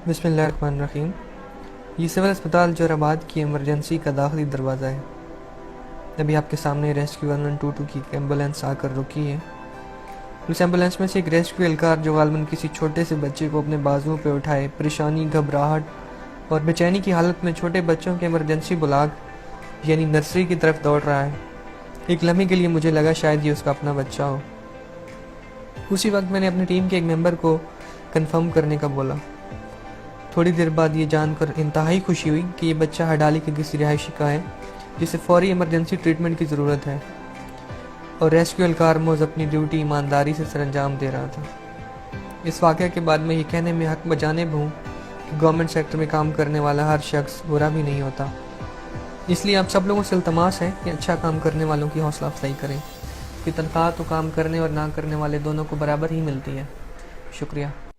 بسم اللہ الرحمن الرحیم۔ یہ سول اسپتال جور آباد کی ایمرجنسی کا داخلی دروازہ ہے۔ ابھی آپ کے سامنے ریسکیو 1122 کی ایک ایمبولینس آ کر رکی ہے۔ اس ایمبولینس میں سے ایک ریسکیو اہلکار جو غالباً کسی چھوٹے سے بچے کو اپنے بازوؤں پہ اٹھائے پریشانی، گھبراہٹ اور بے چینی کی حالت میں چھوٹے بچوں کے ایمرجنسی بلاک یعنی نرسری کی طرف دوڑ رہا ہے۔ ایک لمحے کے لیے مجھے لگا شاید یہ اس کا اپنا بچہ ہو۔ اسی وقت میں نے اپنی ٹیم کے ایک ممبر کو کنفرم کرنے کا بولا۔ تھوڑی دیر بعد یہ جان کر انتہائی خوشی ہوئی کہ یہ بچہ ہڈالی کے کسی رہائشی کا ہے جسے فوری ایمرجنسی ٹریٹمنٹ کی ضرورت ہے، اور ریسکیو اہلکار محض اپنی ڈیوٹی ایمانداری سے سر انجام دے رہا تھا۔ اس واقعہ کے بعد میں یہ کہنے میں حق بجانب ہوں کہ گورنمنٹ سیکٹر میں کام کرنے والا ہر شخص برا بھی نہیں ہوتا۔ اس لیے آپ سب لوگوں سے التماس ہے کہ اچھا کام کرنے والوں کی حوصلہ افزائی کریں، کہ تنخواہ تو کام کرنے اور نہ کرنے والے دونوں کو برابر ہی ملتی ہے۔ شکریہ۔